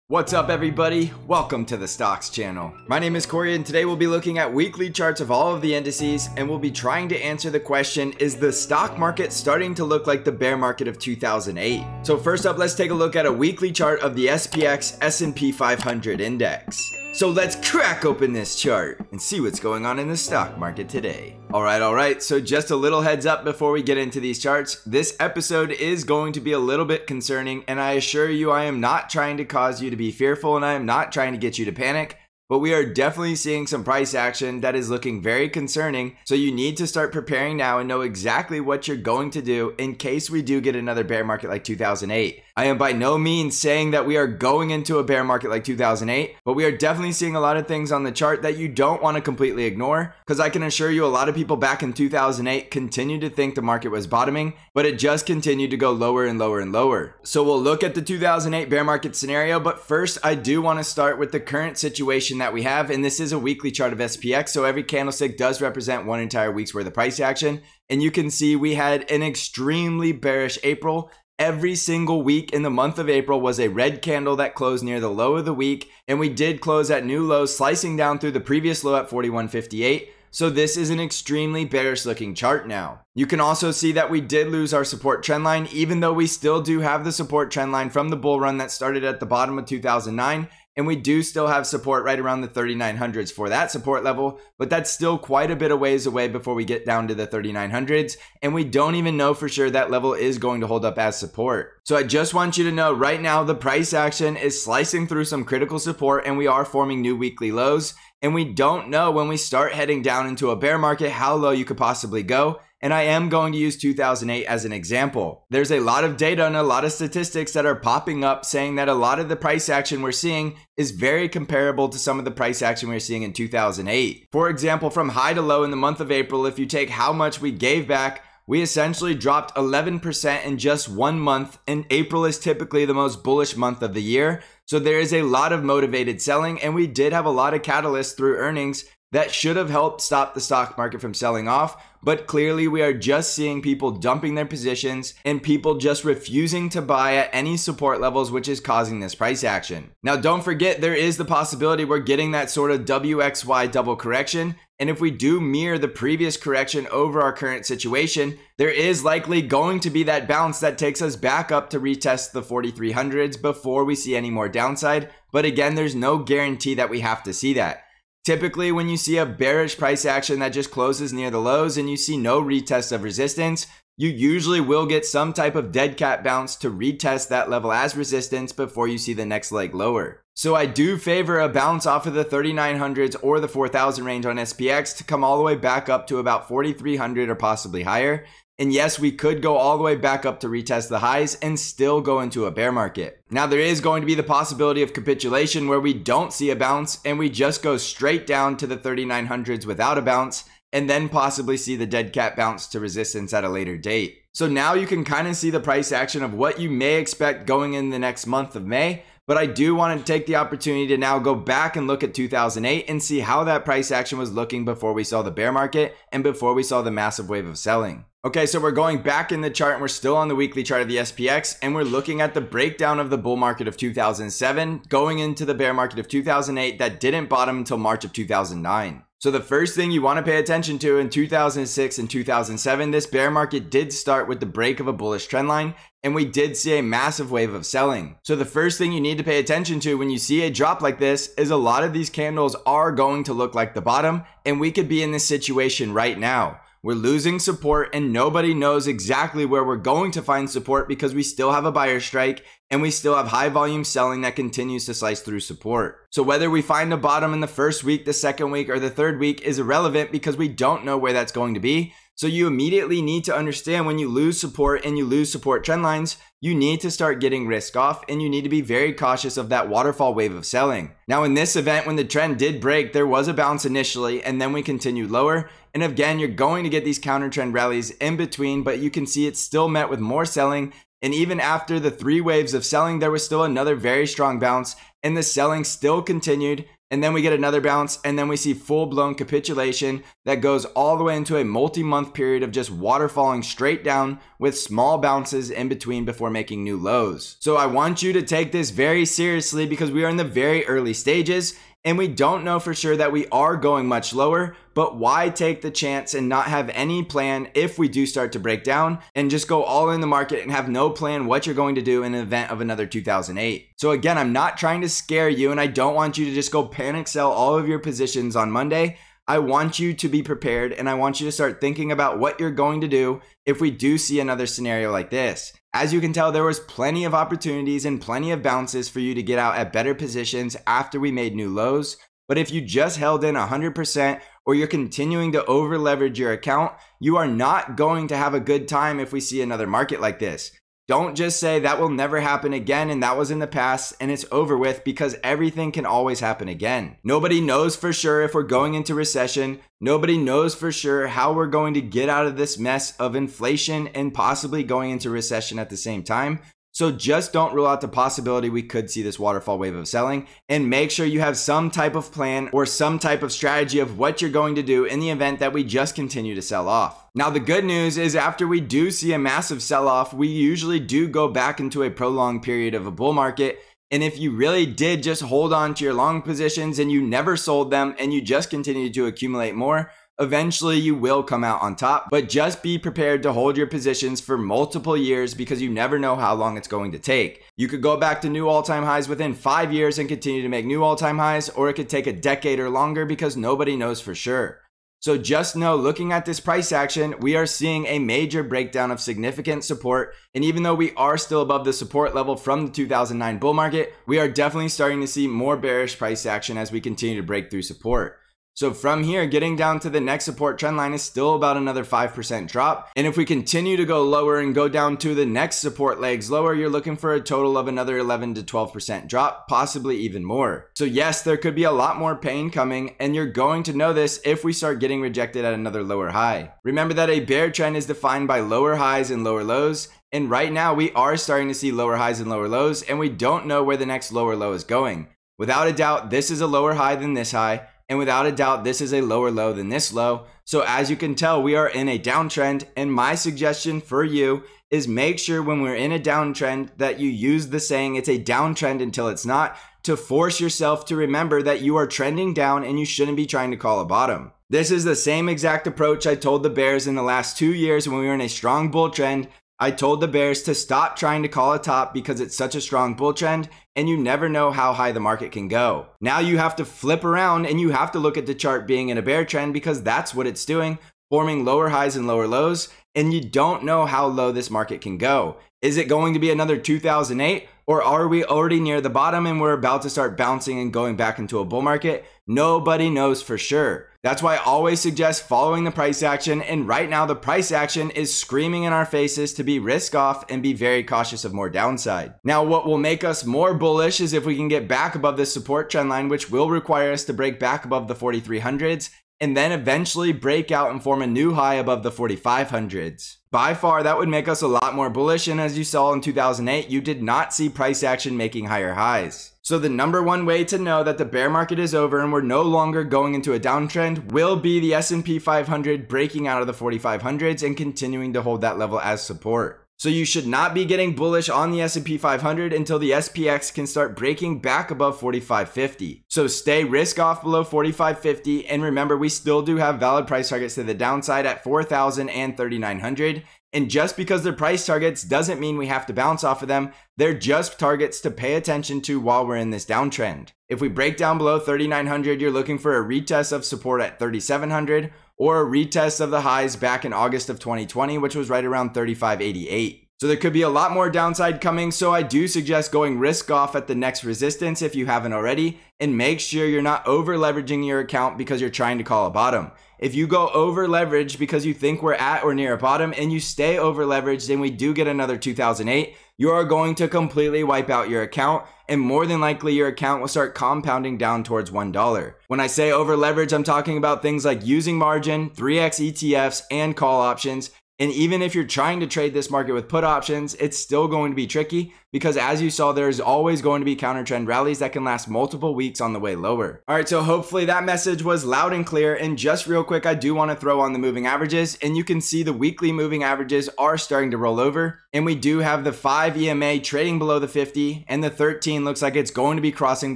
What's up everybody? Welcome to the Stocks channel. My name is Corey and today we'll be looking at weekly charts of all of the indices and we'll be trying to answer the question, is the stock market starting to look like the bear market of 2008? So first up, let's take a look at a weekly chart of the SPX S&P 500 index. So let's crack open this chart and see what's going on in the stock market today. Alright, so just a little heads up before we get into these charts. This episode is going to be a little bit concerning, and I assure you I am not trying to cause you to be fearful and I am not trying to get you to panic. But we are definitely seeing some price action that is looking very concerning, so you need to start preparing now and know exactly what you're going to do in case we do get another bear market like 2008. I am by no means saying that we are going into a bear market like 2008, but we are definitely seeing a lot of things on the chart that you don't want to completely ignore, because I can assure you a lot of people back in 2008 continued to think the market was bottoming, but it just continued to go lower and lower and lower. So we'll look at the 2008 bear market scenario, but first I do want to start with the current situation that we have, and this is a weekly chart of SPX, so every candlestick does represent one entire week's worth of price action, and you can see we had an extremely bearish April. Every single week in the month of April was a red candle that closed near the low of the week, and we did close at new lows, slicing down through the previous low at 41.58. So this is an extremely bearish looking chart now. You can also see that we did lose our support trend line, even though we still do have the support trend line from the bull run that started at the bottom of 2009. And we do still have support right around the 3900s for that support level, but that's still quite a bit of ways away before we get down to the 3900s. And we don't even know for sure that level is going to hold up as support. So I just want you to know right now the price action is slicing through some critical support and we are forming new weekly lows. And we don't know when we start heading down into a bear market how low you could possibly go. And I am going to use 2008 as an example. There's a lot of data and a lot of statistics that are popping up saying that a lot of the price action we're seeing is very comparable to some of the price action we were seeing in 2008. For example, from high to low in the month of April, if you take how much we gave back, we essentially dropped 11% in just 1 month, and April is typically the most bullish month of the year. So there is a lot of motivated selling, and we did have a lot of catalysts through earnings that should have helped stop the stock market from selling off, but clearly we are just seeing people dumping their positions and people just refusing to buy at any support levels, which is causing this price action. Now don't forget, there is the possibility we're getting that sort of WXY double correction, and if we do mirror the previous correction over our current situation, there is likely going to be that bounce that takes us back up to retest the 4300s before we see any more downside. But again, there's no guarantee that we have to see that. Typically, when you see a bearish price action that just closes near the lows and you see no retest of resistance, you usually will get some type of dead cat bounce to retest that level as resistance before you see the next leg lower. So I do favor a bounce off of the 3900s or the 4000 range on SPX to come all the way back up to about 4300 or possibly higher. And yes, we could go all the way back up to retest the highs and still go into a bear market. Now there is going to be the possibility of capitulation where we don't see a bounce and we just go straight down to the 3900s without a bounce, and then possibly see the dead cat bounce to resistance at a later date. So now you can kind of see the price action of what you may expect going in the next month of May. But I do want to take the opportunity to now go back and look at 2008 and see how that price action was looking before we saw the bear market and before we saw the massive wave of selling. Okay, so we're going back in the chart and we're still on the weekly chart of the SPX, and we're looking at the breakdown of the bull market of 2007 going into the bear market of 2008 that didn't bottom until March of 2009. So the first thing you want to pay attention to in 2006 and 2007, this bear market did start with the break of a bullish trend line, and we did see a massive wave of selling. So the first thing you need to pay attention to when you see a drop like this is a lot of these candles are going to look like the bottom, and we could be in this situation right now. We're losing support and nobody knows exactly where we're going to find support because we still have a buyer strike and we still have high volume selling that continues to slice through support. So whether we find a bottom in the first week, the second week, or the third week is irrelevant because we don't know where that's going to be. So you immediately need to understand when you lose support and you lose support trend lines, you need to start getting risk off and you need to be very cautious of that waterfall wave of selling. Now in this event, when the trend did break, there was a bounce initially and then we continued lower. And again, you're going to get these counter trend rallies in between, but you can see it's still met with more selling. And even after the 3 waves of selling, there was still another very strong bounce and the selling still continued and then we get another bounce, and then we see full-blown capitulation that goes all the way into a multi-month period of just waterfalling straight down with small bounces in between before making new lows. So I want you to take this very seriously because we are in the very early stages and we don't know for sure that we are going much lower, but why take the chance and not have any plan if we do start to break down and just go all in the market and have no plan what you're going to do in an event of another 2008. So again, I'm not trying to scare you and I don't want you to just go panic sell all of your positions on Monday. I want you to be prepared and I want you to start thinking about what you're going to do if we do see another scenario like this. As you can tell, there was plenty of opportunities and plenty of bounces for you to get out at better positions after we made new lows. But if you just held in 100% or you're continuing to over leverage your account, you are not going to have a good time if we see another market like this. Don't just say that will never happen again and that was in the past and it's over with, because everything can always happen again. Nobody knows for sure if we're going into recession. Nobody knows for sure how we're going to get out of this mess of inflation and possibly going into recession at the same time. So just don't rule out the possibility we could see this waterfall wave of selling, and make sure you have some type of plan or some type of strategy of what you're going to do in the event that we just continue to sell off. Now, the good news is after we do see a massive sell-off, we usually do go back into a prolonged period of a bull market. And if you really did just hold on to your long positions and you never sold them and you just continue to accumulate more, eventually you will come out on top. But just be prepared to hold your positions for multiple years because you never know how long it's going to take. You could go back to new all-time highs within 5 years and continue to make new all-time highs, or it could take a decade or longer because nobody knows for sure. So just know, looking at this price action, we are seeing a major breakdown of significant support. And even though we are still above the support level from the 2009 bull market, we are definitely starting to see more bearish price action as we continue to break through support. So from here, getting down to the next support trend line is still about another 5% drop. And if we continue to go lower and go down to the next support legs lower, you're looking for a total of another 11 to 12% drop, possibly even more. So yes, there could be a lot more pain coming, and you're going to know this if we start getting rejected at another lower high. Remember that a bear trend is defined by lower highs and lower lows. And right now we are starting to see lower highs and lower lows, and we don't know where the next lower low is going. Without a doubt, this is a lower high than this high. And without a doubt, this is a lower low than this low. So as you can tell, we are in a downtrend. And my suggestion for you is make sure when we're in a downtrend that you use the saying, it's a downtrend until it's not, to force yourself to remember that you are trending down and you shouldn't be trying to call a bottom. This is the same exact approach I told the bears in the last 2 years when we were in a strong bull trend. I told the bears to stop trying to call a top because it's such a strong bull trend and you never know how high the market can go. Now you have to flip around and you have to look at the chart being in a bear trend because that's what it's doing, forming lower highs and lower lows, and you don't know how low this market can go. Is it going to be another 2008, or are we already near the bottom and we're about to start bouncing and going back into a bull market? Nobody knows for sure. That's why I always suggest following the price action, and right now the price action is screaming in our faces to be risk off and be very cautious of more downside. Now what will make us more bullish is if we can get back above this support trend line, which will require us to break back above the 4300s and then eventually break out and form a new high above the 4500s. By far, that would make us a lot more bullish, and as you saw in 2008, you did not see price action making higher highs. So the number one way to know that the bear market is over and we're no longer going into a downtrend will be the S&P 500 breaking out of the 4500s and continuing to hold that level as support. So you should not be getting bullish on the S&P 500 until the SPX can start breaking back above 4550. So stay risk off below 4550, and remember we still do have valid price targets to the downside at 4,000 and 3,900. And just because they're price targets doesn't mean we have to bounce off of them. They're just targets to pay attention to while we're in this downtrend. If we break down below 3,900, you're looking for a retest of support at 3,700 or a retest of the highs back in August of 2020, which was right around 3,588. So there could be a lot more downside coming, so I do suggest going risk off at the next resistance if you haven't already, and make sure you're not over leveraging your account because you're trying to call a bottom. If you go over leveraged because you think we're at or near a bottom and you stay over leveraged and we do get another 2008, you are going to completely wipe out your account, and more than likely your account will start compounding down towards $1. When I say over leverage, I'm talking about things like using margin, 3x ETFs, and call options. And even if you're trying to trade this market with put options, it's still going to be tricky because as you saw, there's always going to be counter trend rallies that can last multiple weeks on the way lower. All right, so hopefully that message was loud and clear. And just real quick, I do want to throw on the moving averages, and you can see the weekly moving averages are starting to roll over, and we do have the 5 EMA trading below the 50, and the 13 looks like it's going to be crossing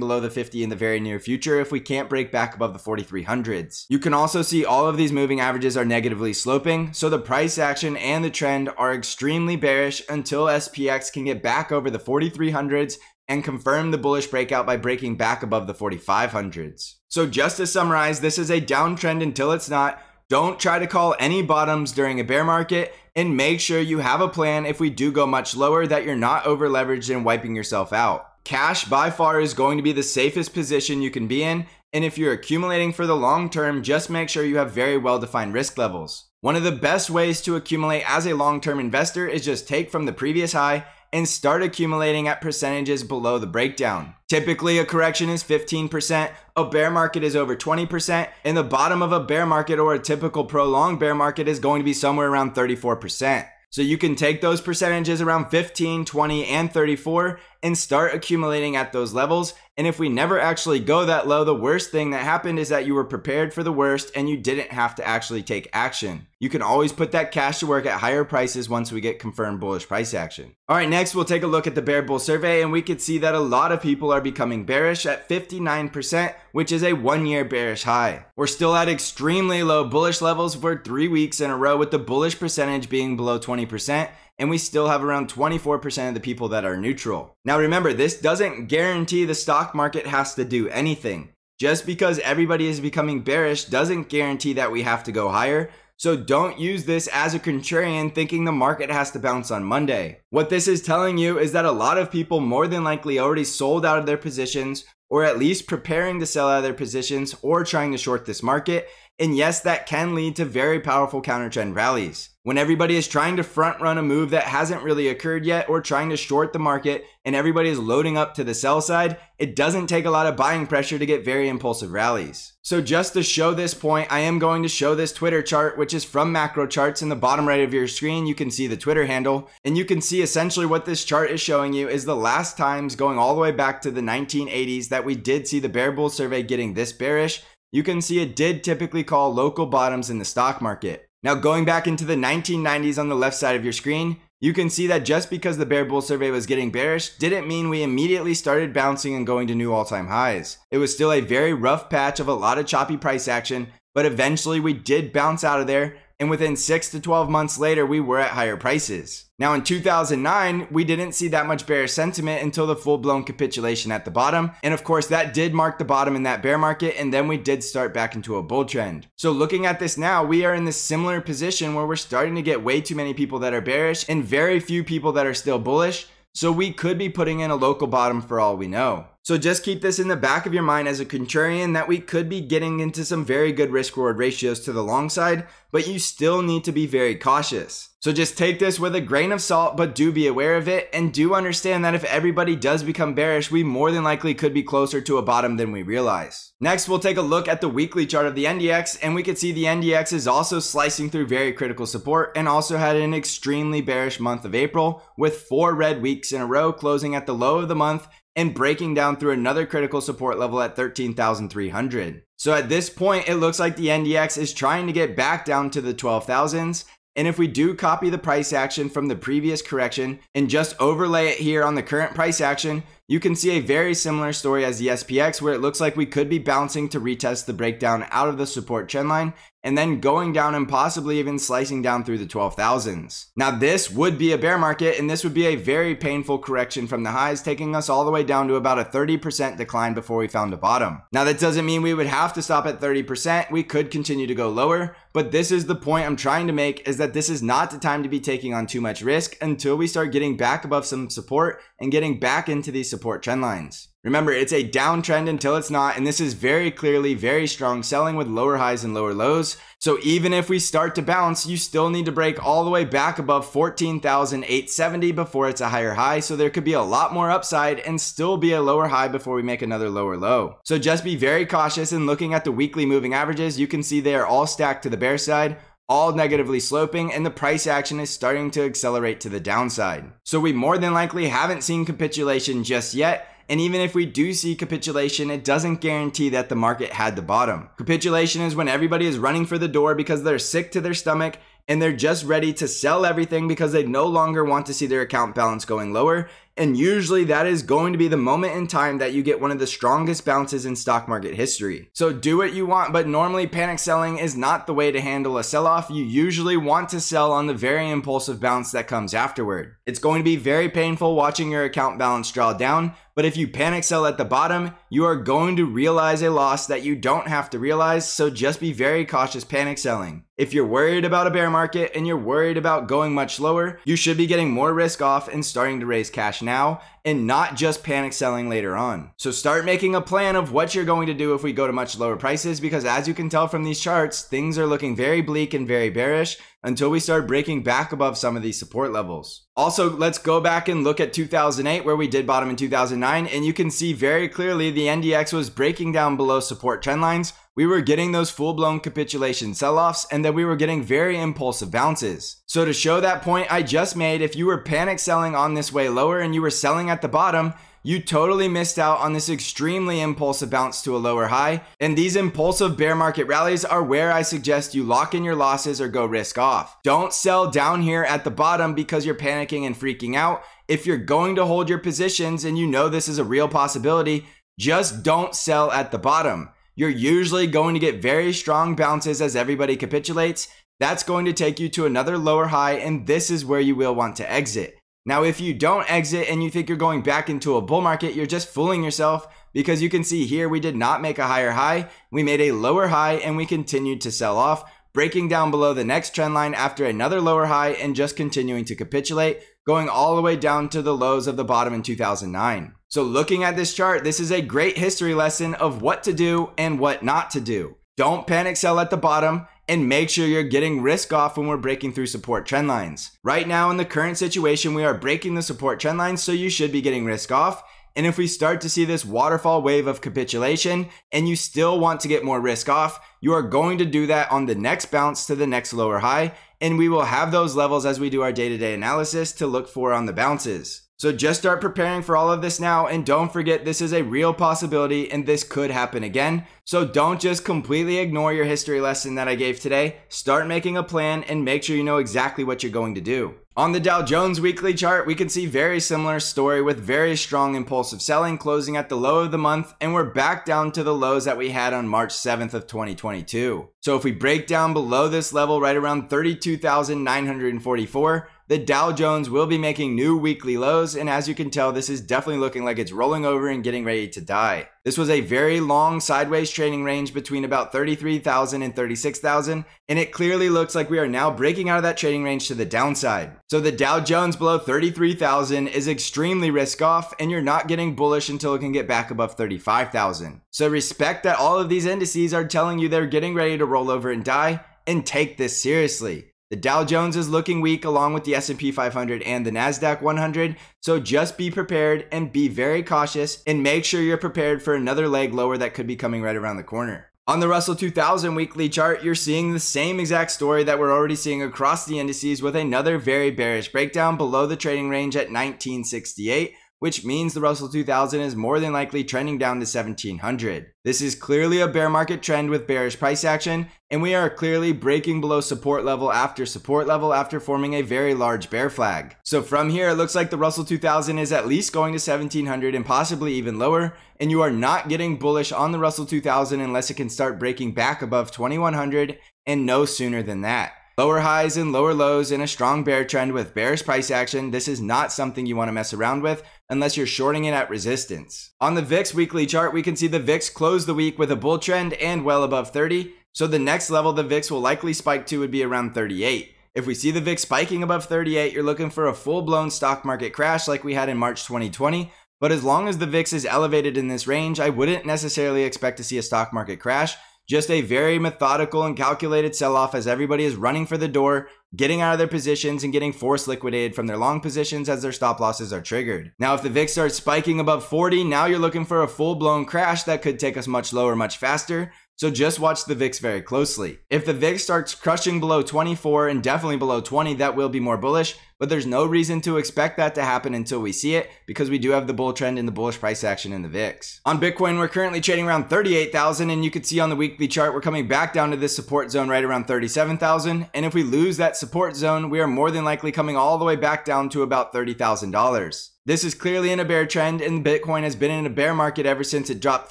below the 50 in the very near future if we can't break back above the 4300s. You can also see all of these moving averages are negatively sloping, so the price action and the trend are extremely bearish until SPX can get back over the 4300s and confirm the bullish breakout by breaking back above the 4500s. So just to summarize, this is a downtrend until it's not. Don't try to call any bottoms during a bear market, and make sure you have a plan if we do go much lower that you're not over leveraged and wiping yourself out. Cash by far is going to be the safest position you can be in, and if you're accumulating for the long term, just make sure you have very well defined risk levels. One of the best ways to accumulate as a long-term investor is just take from the previous high and start accumulating at percentages below the breakdown. Typically, a correction is 15%, a bear market is over 20%, and the bottom of a bear market or a typical prolonged bear market is going to be somewhere around 34%. So you can take those percentages around 15, 20, and 34 and start accumulating at those levels. And if we never actually go that low, the worst thing that happened is that you were prepared for the worst and you didn't have to actually take action. You can always put that cash to work at higher prices once we get confirmed bullish price action. All right, next we'll take a look at the bear bull survey, and we could see that a lot of people are becoming bearish at 59%, which is a 1-year bearish high. We're still at extremely low bullish levels for 3 weeks in a row, with the bullish percentage being below 20%. And we still have around 24% of the people that are neutral. Now remember, this doesn't guarantee the stock market has to do anything. Just because everybody is becoming bearish doesn't guarantee that we have to go higher. So don't use this as a contrarian thinking the market has to bounce on Monday. What this is telling you is that a lot of people more than likely already sold out of their positions, or at least preparing to sell out of their positions, or trying to short this market. And yes, that can lead to very powerful counter trend rallies. When everybody is trying to front run a move that hasn't really occurred yet, or trying to short the market, and everybody is loading up to the sell side, it doesn't take a lot of buying pressure to get very impulsive rallies. So just to show this point, I am going to show this Twitter chart, which is from Macro Charts. In the bottom right of your screen, you can see the Twitter handle, and you can see essentially what this chart is showing you is the last times going all the way back to the 1980s that we did see the bear bull survey getting this bearish. You can see it did typically call local bottoms in the stock market. Now going back into the 1990s on the left side of your screen, you can see that just because the bear bull survey was getting bearish didn't mean we immediately started bouncing and going to new all-time highs. It was still a very rough patch of a lot of choppy price action, but eventually we did bounce out of there, and within 6 to 12 months later, we were at higher prices. Now in 2009, we didn't see that much bearish sentiment until the full-blown capitulation at the bottom. And of course, that did mark the bottom in that bear market, and then we did start back into a bull trend. So looking at this now, we are in this similar position where we're starting to get way too many people that are bearish and very few people that are still bullish. So we could be putting in a local bottom for all we know. So just keep this in the back of your mind as a contrarian that we could be getting into some very good risk reward ratios to the long side, but you still need to be very cautious. So just take this with a grain of salt, but do be aware of it, and do understand that if everybody does become bearish, we more than likely could be closer to a bottom than we realize. Next, we'll take a look at the weekly chart of the NDX, and we can see the NDX is also slicing through very critical support and also had an extremely bearish month of April with 4 red weeks in a row, closing at the low of the month and breaking down through another critical support level at 13,300. So at this point, it looks like the NDX is trying to get back down to the 12,000s. And if we do copy the price action from the previous correction and just overlay it here on the current price action, you can see a very similar story as the SPX, where it looks like we could be bouncing to retest the breakdown out of the support trend line and then going down and possibly even slicing down through the 12,000s. Now this would be a bear market, and this would be a very painful correction from the highs, taking us all the way down to about a 30% decline before we found a bottom. Now that doesn't mean we would have to stop at 30%. We could continue to go lower, but this is the point I'm trying to make, is that this is not the time to be taking on too much risk until we start getting back above some support and getting back into these support trend lines. Remember, it's a downtrend until it's not, and this is very clearly very strong selling with lower highs and lower lows. So even if we start to bounce, you still need to break all the way back above 14,870 before it's a higher high. So there could be a lot more upside and still be a lower high before we make another lower low. So just be very cautious, and looking at the weekly moving averages, you can see they are all stacked to the bear side. all negatively sloping, and the price action is starting to accelerate to the downside. So we more than likely haven't seen capitulation just yet. And even if we do see capitulation, it doesn't guarantee that the market had the bottom. Capitulation is when everybody is running for the door because they're sick to their stomach and they're just ready to sell everything because they no longer want to see their account balance going lower. And usually that is going to be the moment in time that you get one of the strongest bounces in stock market history. So do what you want, but normally panic selling is not the way to handle a sell-off. You usually want to sell on the very impulsive bounce that comes afterward. It's going to be very painful watching your account balance draw down, but if you panic sell at the bottom, you are going to realize a loss that you don't have to realize, so just be very cautious panic selling. If you're worried about a bear market and you're worried about going much lower, you should be getting more risk off and starting to raise cash now and not just panic selling later on. So start making a plan of what you're going to do if we go to much lower prices, because as you can tell from these charts, things are looking very bleak and very bearish until we start breaking back above some of these support levels. Also, let's go back and look at 2008 where we did bottom in 2009, and you can see very clearly the NDX was breaking down below support trend lines. We were getting those full-blown capitulation sell-offs, and then we were getting very impulsive bounces. So to show that point I just made, if you were panic selling on this way lower and you were selling at the bottom, you totally missed out on this extremely impulsive bounce to a lower high. And these impulsive bear market rallies are where I suggest you lock in your losses or go risk off. Don't sell down here at the bottom because you're panicking and freaking out. If you're going to hold your positions and you know this is a real possibility, just don't sell at the bottom. You're usually going to get very strong bounces as everybody capitulates. That's going to take you to another lower high, and this is where you will want to exit. Now, if you don't exit and you think you're going back into a bull market, you're just fooling yourself, because you can see here we did not make a higher high. We made a lower high and we continued to sell off, breaking down below the next trend line after another lower high and just continuing to capitulate, going all the way down to the lows of the bottom in 2009. So looking at this chart, this is a great history lesson of what to do and what not to do. Don't panic sell at the bottom, and make sure you're getting risk off when we're breaking through support trend lines. Right now in the current situation, we are breaking the support trend lines, so you should be getting risk off. And if we start to see this waterfall wave of capitulation and you still want to get more risk off, you are going to do that on the next bounce to the next lower high. And we will have those levels as we do our day-to-day analysis to look for on the bounces. So just start preparing for all of this now, and don't forget this is a real possibility and this could happen again. So don't just completely ignore your history lesson that I gave today. Start making a plan and make sure you know exactly what you're going to do. On the Dow Jones weekly chart, we can see very similar story with very strong impulsive selling closing at the low of the month, and we're back down to the lows that we had on March 7th of 2022. So if we break down below this level right around 32,944, the Dow Jones will be making new weekly lows, and as you can tell, this is definitely looking like it's rolling over and getting ready to die. This was a very long sideways trading range between about 33,000 and 36,000, and it clearly looks like we are now breaking out of that trading range to the downside. So the Dow Jones below 33,000 is extremely risk off, and you're not getting bullish until it can get back above 35,000. So respect that all of these indices are telling you they're getting ready to roll over and die, and take this seriously. The Dow Jones is looking weak along with the S&P 500 and the NASDAQ 100, so just be prepared and be very cautious and make sure you're prepared for another leg lower that could be coming right around the corner. On the Russell 2000 weekly chart, you're seeing the same exact story that we're already seeing across the indices with another very bearish breakdown below the trading range at 1968. Which means the Russell 2000 is more than likely trending down to 1700. This is clearly a bear market trend with bearish price action, and we are clearly breaking below support level after forming a very large bear flag. So from here, it looks like the Russell 2000 is at least going to 1700 and possibly even lower, and you are not getting bullish on the Russell 2000 unless it can start breaking back above 2100 and no sooner than that. Lower highs and lower lows in a strong bear trend with bearish price action, this is not something you want to mess around with unless you're shorting it at resistance. On the VIX weekly chart, we can see the VIX close the week with a bull trend and well above 30. So the next level the VIX will likely spike to would be around 38. If we see the VIX spiking above 38, you're looking for a full-blown stock market crash like we had in March 2020. But as long as the VIX is elevated in this range, I wouldn't necessarily expect to see a stock market crash. Just a very methodical and calculated sell-off as everybody is running for the door, getting out of their positions and getting forced liquidated from their long positions as their stop losses are triggered. Now, if the VIX starts spiking above 40, now you're looking for a full-blown crash that could take us much lower, much faster. So just watch the VIX very closely. If the VIX starts crushing below 24 and definitely below 20, that will be more bullish, but there's no reason to expect that to happen until we see it, because we do have the bull trend in the bullish price action in the VIX. On Bitcoin, we're currently trading around 38,000, and you can see on the weekly chart, we're coming back down to this support zone right around 37,000. And if we lose that support zone, we are more than likely coming all the way back down to about $30,000. This is clearly in a bear trend, and Bitcoin has been in a bear market ever since it dropped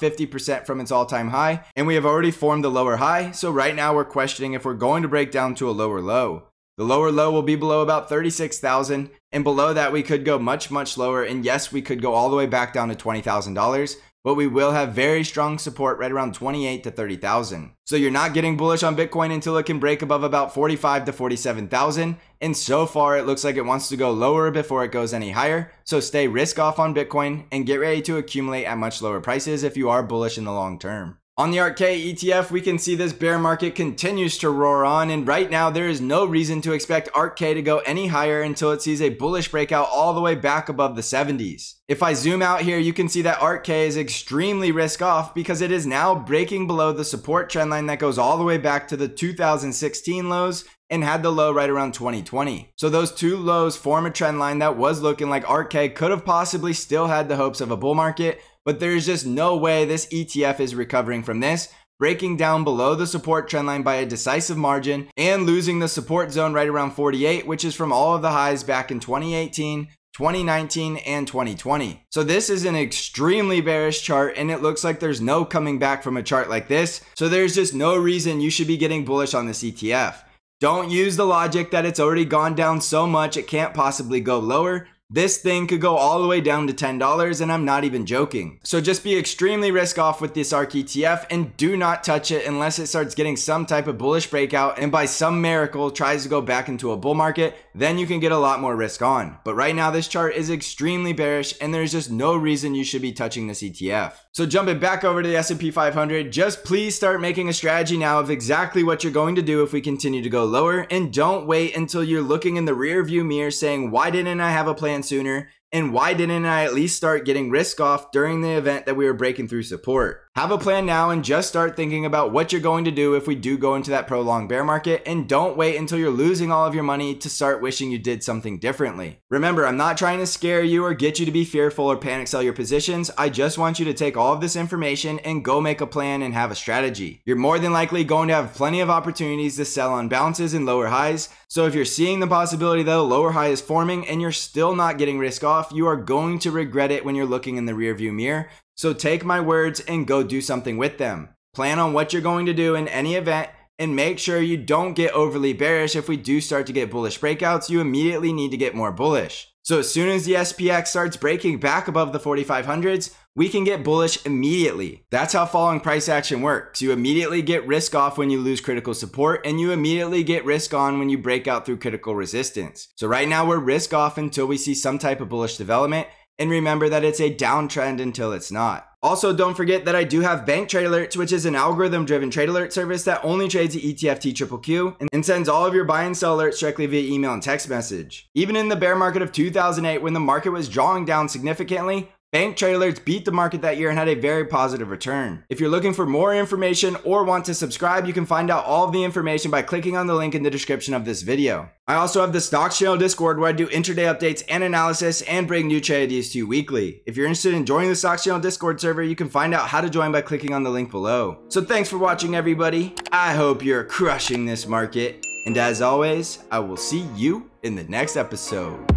50% from its all-time high, and we have already formed the lower high. So right now we're questioning if we're going to break down to a lower low. The lower low will be below about 36,000, and below that we could go much lower, and yes, we could go all the way back down to $20,000, but we will have very strong support right around 28 to 30,000. So you're not getting bullish on Bitcoin until it can break above about 45 to 47,000, and so far it looks like it wants to go lower before it goes any higher. So stay risk off on Bitcoin and get ready to accumulate at much lower prices if you are bullish in the long term. On the ARKK ETF, we can see this bear market continues to roar on, and right now there is no reason to expect ARKK to go any higher until it sees a bullish breakout all the way back above the 70s. If I zoom out here, you can see that ARKK is extremely risk off because it is now breaking below the support trend line that goes all the way back to the 2016 lows and had the low right around 2020. So those two lows form a trend line that was looking like ARKK could have possibly still had the hopes of a bull market, but there's just no way this ETF is recovering from this, breaking down below the support trend line by a decisive margin and losing the support zone right around 48, which is from all of the highs back in 2018, 2019, and 2020. So this is an extremely bearish chart, and it looks like there's no coming back from a chart like this. So there's just no reason you should be getting bullish on this ETF. Don't use the logic that it's already gone down so much it can't possibly go lower. This thing could go all the way down to $10, and I'm not even joking. So just be extremely risk off with this ARK ETF and do not touch it unless it starts getting some type of bullish breakout and by some miracle tries to go back into a bull market. Then you can get a lot more risk on. But right now this chart is extremely bearish, and there's just no reason you should be touching this ETF. So jumping back over to the S&P 500, just please start making a strategy now of exactly what you're going to do if we continue to go lower, and don't wait until you're looking in the rear view mirror saying, why didn't I have a plan sooner? And why didn't I at least start getting risk off during the event that we were breaking through support? Have a plan now and just start thinking about what you're going to do if we do go into that prolonged bear market, and don't wait until you're losing all of your money to start wishing you did something differently. Remember, I'm not trying to scare you or get you to be fearful or panic sell your positions. I just want you to take all of this information and go make a plan and have a strategy. You're more than likely going to have plenty of opportunities to sell on bounces and lower highs. So if you're seeing the possibility that a lower high is forming and you're still not getting risk off, you are going to regret it when you're looking in the rearview mirror. So take my words and go do something with them. Plan on what you're going to do in any event, and make sure you don't get overly bearish. If we do start to get bullish breakouts, you immediately need to get more bullish. So as soon as the SPX starts breaking back above the 4500s, we can get bullish immediately. That's how following price action works. You immediately get risk off when you lose critical support, and you immediately get risk on when you break out through critical resistance. So right now we're risk off until we see some type of bullish development. And remember that it's a downtrend until it's not. Also, don't forget that I do have Bank Trade Alerts, which is an algorithm-driven trade alert service that only trades the ETF TQQQ and sends all of your buy and sell alerts directly via email and text message. Even in the bear market of 2008, when the market was drawing down significantly, Bank Trade Alerts beat the market that year and had a very positive return. If you're looking for more information or want to subscribe, you can find out all of the information by clicking on the link in the description of this video. I also have the Stocks Channel Discord where I do intraday updates and analysis and bring new trade ideas to you weekly. If you're interested in joining the Stocks Channel Discord server, you can find out how to join by clicking on the link below. So thanks for watching, everybody. I hope you're crushing this market. And as always, I will see you in the next episode.